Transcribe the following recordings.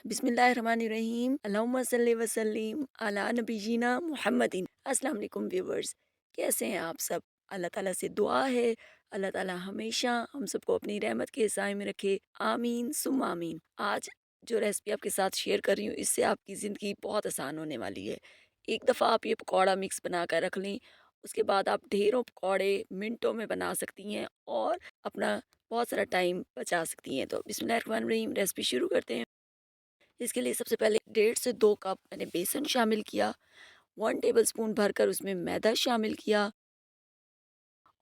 बिस्मिल्लाहिर्रहमानिर्रहीम अल्लाहुम्मा सल्ली वसल्लिम अला नबीना मुहम्मदिन। अस्सलाम वालेकुम व्यूवर्स, कैसे हैं आप सब? अल्लाह ताला से दुआ है अल्लाह ताला हमेशा हम सबको अपनी रहमत के साए में रखे, आमीन सुम्मा आमीन। आज जो रेसिपी आपके साथ शेयर कर रही हूँ इससे आपकी ज़िंदगी बहुत आसान होने वाली है। एक दफ़ा आप ये पकौड़ा मिक्स बना कर रख लें, उसके बाद आप ढेरों पकौड़े मिनटों में बना सकती हैं और अपना बहुत सारा टाइम बचा सकती हैं। तो बिस्मिल्लाहिर्रहमानिर्रहीम, रेसिपी शुरू करते हैं। इसके लिए सबसे पहले 1.5 से 2 कप मैंने बेसन शामिल किया। 1 टेबलस्पून भरकर उसमें मैदा शामिल किया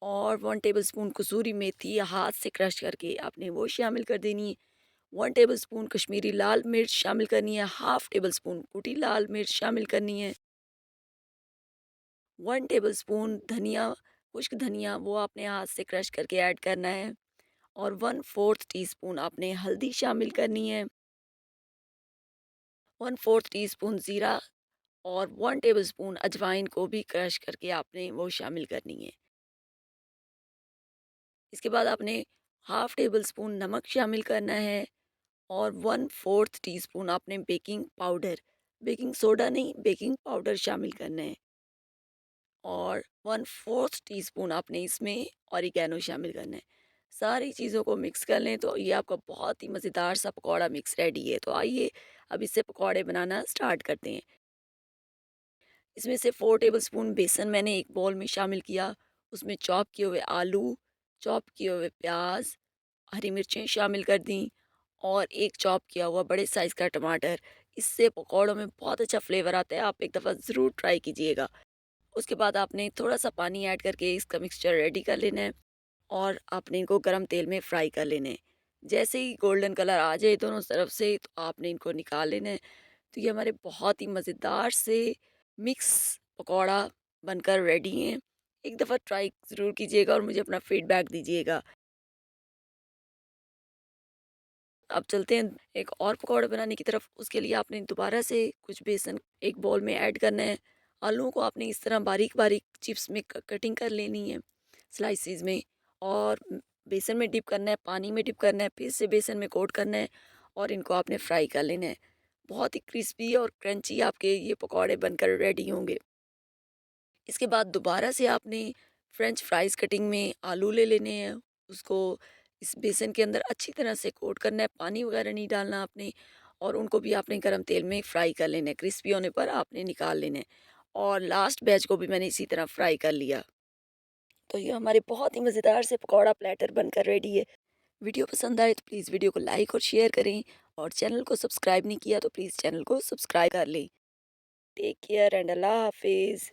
और 1 टेबलस्पून कसूरी मेथी हाथ से क्रश करके आपने वो शामिल कर देनी है। 1 टेबलस्पून कश्मीरी लाल मिर्च शामिल करनी है। 1/2 टेबलस्पून कुटी लाल मिर्च शामिल करनी है। 1 टेबलस्पून धनिया, खुश्क धनिया, वो आपने हाथ से क्रश करके ऐड करना है। और 1/4 टीस्पून आपने हल्दी शामिल करनी है। 1/4 टीस्पून ज़ीरा और 1 टेबलस्पून अजवाइन को भी क्रश करके आपने वो शामिल करनी है। इसके बाद आपने 1/2 टेबलस्पून नमक शामिल करना है और 1/4 टीस्पून आपने बेकिंग पाउडर, बेकिंग सोडा नहीं, बेकिंग पाउडर शामिल करना है। और 1/4 टीस्पून आपने इसमें ऑरिगेनो शामिल करना है। सारी चीज़ों को मिक्स कर लें तो ये आपका बहुत ही मज़ेदार सा पकौड़ा मिक्स रेडी है। तो आइए अब इससे पकौड़े बनाना स्टार्ट करते हैं। इसमें से 4 टेबलस्पून बेसन मैंने एक बाउल में शामिल किया। उसमें चॉप किए हुए आलू, चॉप किए हुए प्याज, हरी मिर्चें शामिल कर दी और एक चॉप किया हुआ बड़े साइज़ का टमाटर। इससे पकौड़ों में बहुत अच्छा फ्लेवर आता है, आप एक दफ़ा ज़रूर ट्राई कीजिएगा। उसके बाद आपने थोड़ा सा पानी ऐड करके इसका मिक्सचर रेडी कर लेना है और आपने इनको गरम तेल में फ्राई कर लेना है। जैसे ही गोल्डन कलर आ जाए दोनों तरफ से तो आपने इनको निकाल लेना है। तो ये हमारे बहुत ही मज़ेदार से मिक्स पकौड़ा बनकर रेडी हैं। एक दफ़ा ट्राई ज़रूर कीजिएगा और मुझे अपना फीडबैक दीजिएगा। अब चलते हैं एक और पकौड़ा बनाने की तरफ। उसके लिए आपने दोबारा से कुछ बेसन एक बाउल में ऐड करना है। आलूओं को आपने इस तरह बारीक-बारीक चिप्स में कटिंग कर लेनी है, स्लाइसेस में। और बेसन में डिप करना है, पानी में डिप करना है, फिर से बेसन में कोट करना है और इनको आपने फ्राई कर लेना है। बहुत ही क्रिस्पी और क्रंची आपके ये पकौड़े बनकर रेडी होंगे। इसके बाद दोबारा से आपने फ्रेंच फ्राइज़ कटिंग में आलू ले लेने हैं, उसको इस बेसन के अंदर अच्छी तरह से कोट करना है, पानी वगैरह नहीं डालना आपने। और उनको भी आपने गरम तेल में फ्राई कर लेना है, क्रिस्पी होने पर आपने निकाल लेना है। और लास्ट बैच को भी मैंने इसी तरह फ्राई कर लिया। तो ये हमारे बहुत ही मज़ेदार से पकौड़ा प्लेटर बनकर रेडी है। वीडियो पसंद आए तो प्लीज़ वीडियो को लाइक और शेयर करें और चैनल को सब्सक्राइब नहीं किया तो प्लीज़ चैनल को सब्सक्राइब कर लें। टेक केयर एंड अल्लाह हाफिज़।